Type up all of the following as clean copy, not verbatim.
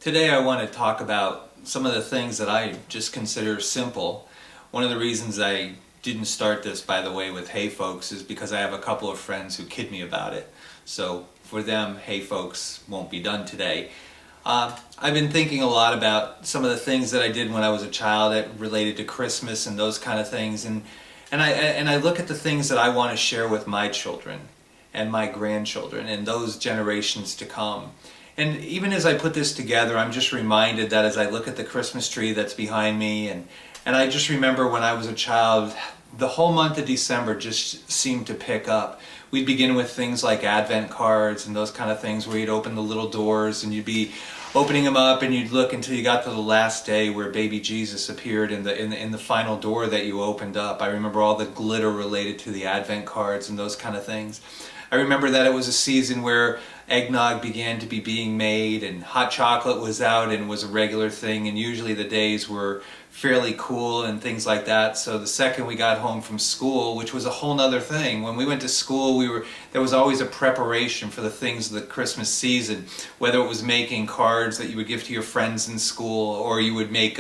Today I want to talk about some of the things that I just consider simple. One of the reasons I didn't start this, by the way, with "Hey folks" is because I have a couple of friends who kid me about it. So for them, "Hey folks" won't be done today. I've been thinking a lot about some of the things that I did when I was a child that related to Christmas and those kind of things, and I look at the things that I want to share with my children and my grandchildren and those generations to come. And even as I put this together, I'm just reminded that as I look at the Christmas tree that's behind me, and I just remember when I was a child, the whole month of December just seemed to pick up. We'd begin with things like Advent cards and those kind of things where you'd open the little doors and you'd be opening them up and you'd look until you got to the last day where baby Jesus appeared in the final door that you opened up. I remember all the glitter related to the Advent cards and those kind of things. I remember that it was a season where eggnog began to be being made and hot chocolate was out and was a regular thing, and usually the days were fairly cool and things like that. So the second we got home from school, which was a whole nother thing, when we went to school there was always a preparation for the things of the Christmas season, whether it was making cards that you would give to your friends in school, or you would make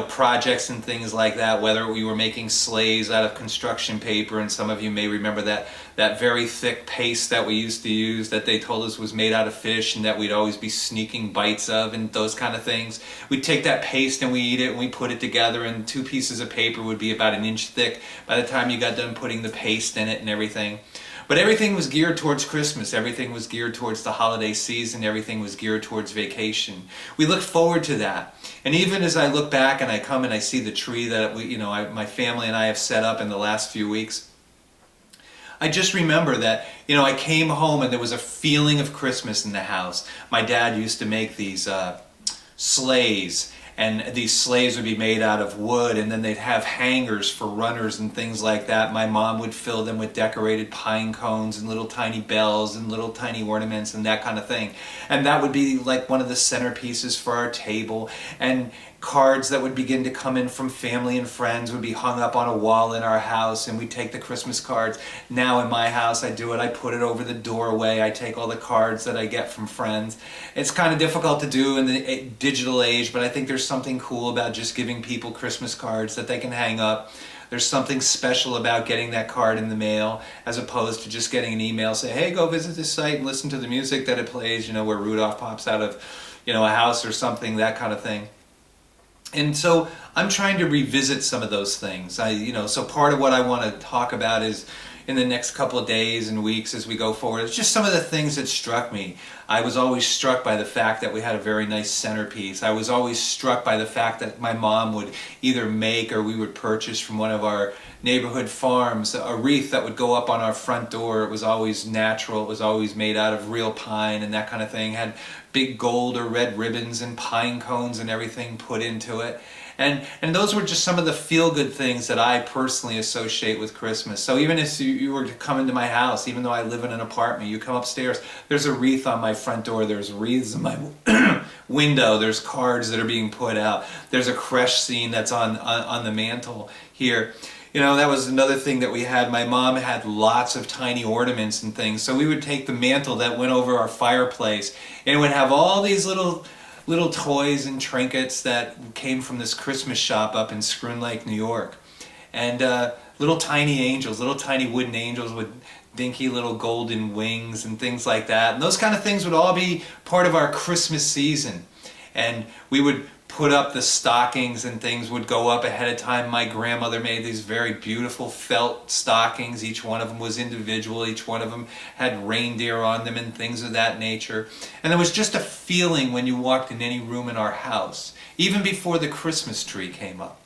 projects and things like that, whether we were making sleighs out of construction paper, and some of you may remember that very thick paste that we used to use that they told us was made out of fish and that we'd always be sneaking bites of and those kind of things. We'd take that paste and we eat it and we put it together, and 2 pieces of paper would be about an inch thick by the time you got done putting the paste in it and everything. But everything was geared towards Christmas. Everything was geared towards the holiday season. Everything was geared towards vacation. We looked forward to that. And even as I look back and I come and I see the tree that my family and I have set up in the last few weeks, I just remember that, I came home and there was a feeling of Christmas in the house. My dad used to make these sleighs, and these sleighs would be made out of wood, and then they'd have hangers for runners and things like that. My mom would fill them with decorated pine cones and little tiny bells and little tiny ornaments and that kind of thing. And that would be like one of the centerpieces for our table. And cards that would begin to come in from family and friends would be hung up on a wall in our house, and we'd take the Christmas cards. Now in my house I do it, I put it over the doorway, I take all the cards that I get from friends. It's kind of difficult to do in the digital age, but I think there's something cool about just giving people Christmas cards that they can hang up. There's something special about getting that card in the mail as opposed to just getting an email say, hey, go visit this site and listen to the music that it plays, where Rudolph pops out of a house or something, that kind of thing. And so I'm trying to revisit some of those things. So part of what I want to talk about is in the next couple of days and weeks as we go forward, it's just some of the things that struck me. I was always struck by the fact that we had a very nice centerpiece. I was always struck by the fact that my mom would either make or we would purchase from one of our neighborhood farms a wreath that would go up on our front door. It was always natural. It was always made out of real pine and that kind of thing. Had big gold or red ribbons and pine cones and everything put into it. And those were just some of the feel-good things that I personally associate with Christmas. So even if you were to come into my house, even though I live in an apartment, you come upstairs, there's a wreath on my front door, there's wreaths in my window, there's cards that are being put out, there's a creche scene that's on the mantle here. That was another thing that we had. My mom had lots of tiny ornaments and things. So we would take the mantle that went over our fireplace, and it would have all these little toys and trinkets that came from this Christmas shop up in Scroon Lake, New York. And little tiny angels, little tiny wooden angels with dinky little golden wings and things like that. And those kind of things would all be part of our Christmas season. And we would put up the stockings, and things would go up ahead of time. My grandmother made these very beautiful felt stockings. Each one of them was individual. Each one of them had reindeer on them and things of that nature. And there was just a feeling when you walked in any room in our house, even before the Christmas tree came up.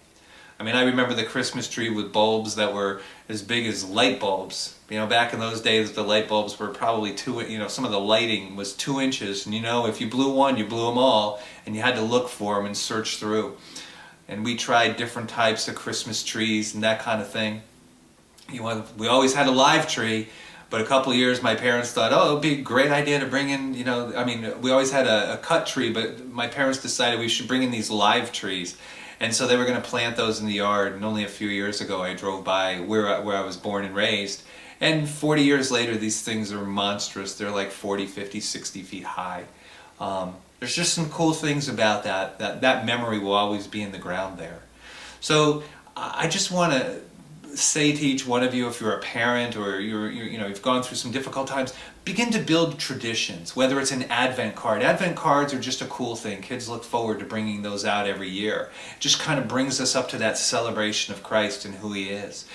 I remember the Christmas tree with bulbs that were as big as light bulbs. Back in those days, the light bulbs were probably some of the lighting was 2 inches. And if you blew one, you blew them all. And you had to look for them and search through. And we tried different types of Christmas trees and that kind of thing. We always had a live tree. But a couple of years, my parents thought, it would be a great idea to bring in, we always had a cut tree, but my parents decided we should bring in these live trees. And so they were going to plant those in the yard, and only a few years ago I drove by where I was born and raised, and 40 years later these things are monstrous. They're like 40, 50, 60 feet high. There's just some cool things about that memory will always be in the ground there. So I just want to say to each one of you, if you're a parent or you've gone through some difficult times, begin to build traditions, whether it's an Advent card. Advent cards are just a cool thing. Kids look forward to bringing those out every year. It just kind of brings us up to that celebration of Christ and who He is.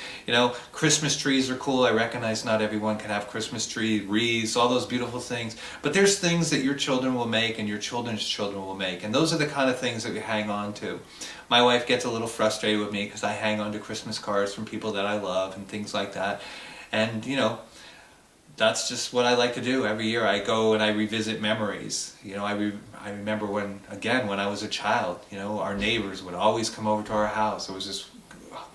Christmas trees are cool. I recognize not everyone can have Christmas tree, wreaths, all those beautiful things. But there's things that your children will make and your children's children will make. And those are the kind of things that we hang on to. My wife gets a little frustrated with me because I hang on to Christmas cards from people that I love and things like that. And, that's just what I like to do. Every year I go and I revisit memories. I remember when I was a child, our neighbors would always come over to our house. There was this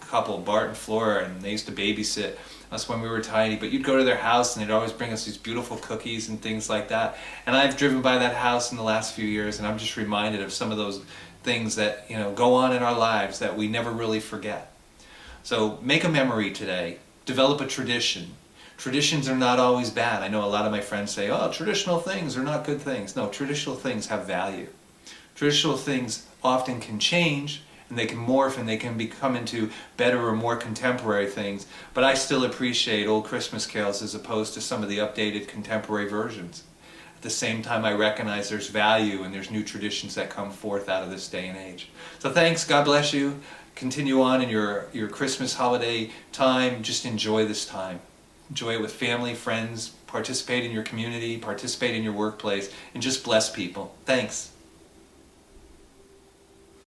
couple, Bart and Flora, and they used to babysit us when we were tiny. But you'd go to their house and they'd always bring us these beautiful cookies and things like that. And I've driven by that house in the last few years, and I'm just reminded of some of those things that go on in our lives that we never really forget. So make a memory today. Develop a tradition. Traditions are not always bad. I know a lot of my friends say, oh, traditional things are not good things. No, traditional things have value. Traditional things often can change, and they can morph, and they can become into better or more contemporary things. But I still appreciate old Christmas carols as opposed to some of the updated contemporary versions. At the same time, I recognize there's value and there's new traditions that come forth out of this day and age. So thanks, God bless you. Continue on in your Christmas holiday time. Just enjoy this time. Enjoy it with family, friends, participate in your community, participate in your workplace, and just bless people. Thanks.